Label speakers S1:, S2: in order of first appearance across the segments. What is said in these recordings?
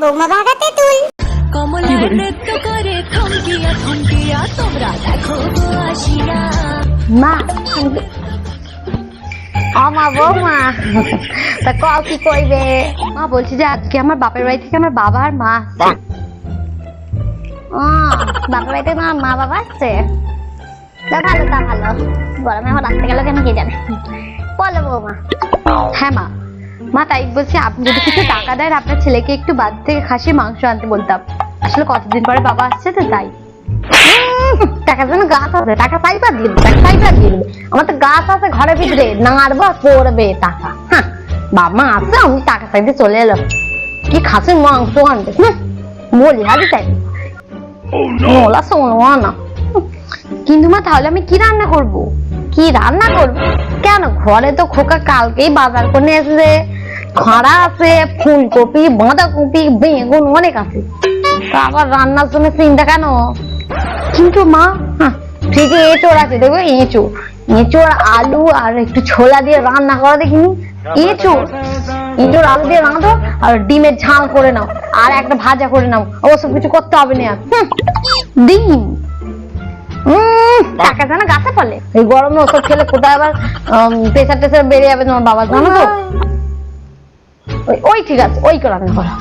S1: বৌমা ভাগাতে তুল
S2: কমলার নৃত্য করে থমকিয়া থমকিয়া তোমরা দেখো গো আসিয়া।
S3: মা আমার বৌমা তা ক কি কইবে? মা বলছি যে আজকে আমার বাপের বাড়ি থেকে আমার বাবা আর মা আসছে। বাপের বাড়িতে তোমার মা বাবা আসছে? তা ভালো গরমে এখন রাখতে গেল কেন কে জানে। বলো বৌমা। হ্যাঁ মা, মা তাই বলছি আপনি যদি কিছু টাকা দেন আপনার ছেলেকে একটু বাজার থেকে খাসির মাংস আনতে বলতাম। আসলে কতদিন পরে বাবা আসছে তো তাই। টাকার জন্য গাছ আছে, টাকা পাইবা দিন, আমার তো গাছ আছে ঘরের ভিতরে, নাড়বো পড়বে টাকা। হ্যাঁ বাবা আছে, আমি টাকা চাইতে চলে এলাম। কি খাসির মাংস আনবে বলি হারি চাই মোলা শোনো না। কিন্তু মা তাহলে আমি কি রান্না করব? কেন ঘরে তো খোকা কালকেই বাজার করে এসেছে, খড়া আছে, ফুলকপি, বাঁধাকপি, বেগুন অনেক আছে, আবার রান্নার জন্য চিন্তা কেন? কিন্তু মা ফ্রিজে এঁচড় আছে, দেখবে এঁচড় আলু আর একটু ছোলা দিয়ে রান্না করা দেখিনি। এঁচড় আলু দিয়ে রাঁধো আর ডিমের ঝাল করে নাও আর একটা ভাজা করে নাও, ওসব কিছু করতে হবে না। ডিম টাকা জানা গাছে ফলে, এই গরমে ওসব খেলে কোথায় আবার প্রেসার টেসার বেড়ে যাবে তোমার বাবা, জানো তো। ওই ঠিক আছে, ওই করে রান্না করো।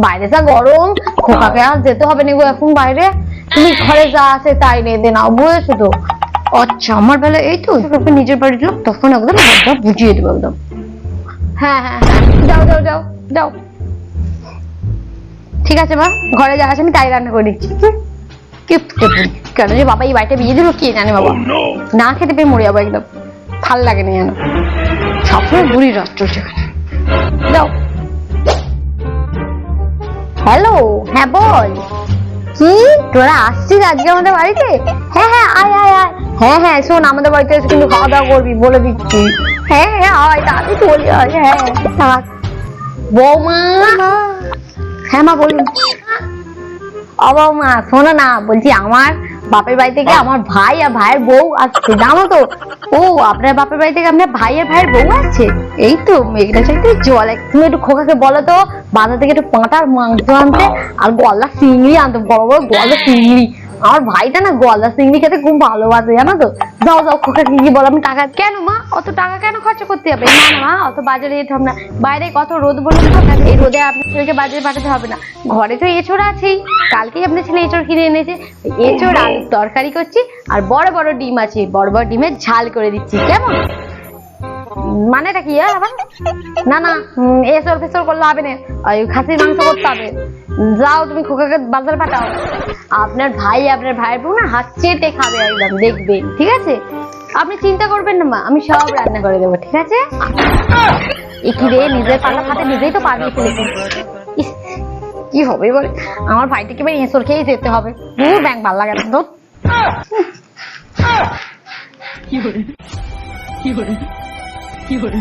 S3: বাইরে যা গরম, খোকাকে আর যেতে হবে না গো এখন বাইরে, তুমি ঘরে যা আছে তাই রেঁধে নাও, বুঝেছো তো? আচ্ছা আমার বেলা এই তো নিজের বাড়ির লোক, তখন একদম বুঝিয়ে দেবো একদম। হ্যাঁ যাও ঠিক আছে মা, ঘরে যা আছে আমি তাই রান্না করে দিচ্ছি। কেন যে বাবা এই বাড়িটা বিয়ে দিল কে জানে, বাবা না খেতে পেয়ে মরে যাবো একদম, ভাল লাগে না যেন, সবসময় বুড়ি রস চলছে। যাও। হ্যালো, হ্যাঁ বল। কি তোরা আসছিস আজকে আমাদের বাড়িতে? হ্যাঁ আয় হ্যাঁ শোন, আমাদের বাড়িতে এসে কিন্তু খাওয়া দাওয়া করবি বলে দিচ্ছি। হ্যাঁ আয় তাড়াতাড়ি চলে আয়। হ্যাঁ বৌমা। হ্যাঁ মা বলুন। ও বৌমা শোনো না, বলছি আমার বাপের বাড়ি থেকে আমার ভাই আর ভাইয়ের বউ আসছে, জানো তো? ও আপনার বাপের বাড়ি থেকে আপনার ভাইয়ের বউ আসছে? এই তো মেঘনা চাইতে জল। তুমি একটু খোকাকে বলো তো বাজার থেকে একটু পাঁঠার মাংস আনতে আর গলদা চিংড়ি আনতে, বড় বড় গলদা চিংড়ি। আমার ভাইটা না গলদা চিংড়ি খেতে খুব ভালোবাসে, জানো তো। যাও খোকাকে কি বলো আমি টাকা। কেন মা অত টাকা কেন খরচা করতে হবে? না মা অত বাজারে যেতে হবে না, বাইরে কত রোদ বলুন তো, এই রোদে আপনার ছেলেকে বাজারে পাঠাতে হবে না, ঘরে তো এঁচড় আছেই, কালকেই আপনার ছেলে এঁচড় কিনে এনেছে, এঁচড় আলুর তরকারি করছি আর বড় বড় ডিম আছে, বড় বড় ডিমের ঝাল করে দিচ্ছি। কেমন মানেটা কি? আবার না এসর ফেসর করলে হবে না, খাসির মাংস করতে হবে। যাও তুমি খোকাকে বাজার পাঠাও, আপনার ভাইয়ের বউ না হাত চেটে খাবে একদম, দেখবেন। ঠিক আছে, আপনি চিন্তা করবেন না মা, আমি সব রান্না করে দেবো। ঠিক আছে? কি রে, নিজের পাল্লা হাতে নিজেই তো পাবিয়ে ফেলেছে। কি হবে বলে, আমার ভাইটাকে এবার এঁচড় খেয়েই যেতে হবে। ব্যাংক ভাল লাগে না তো। কি করে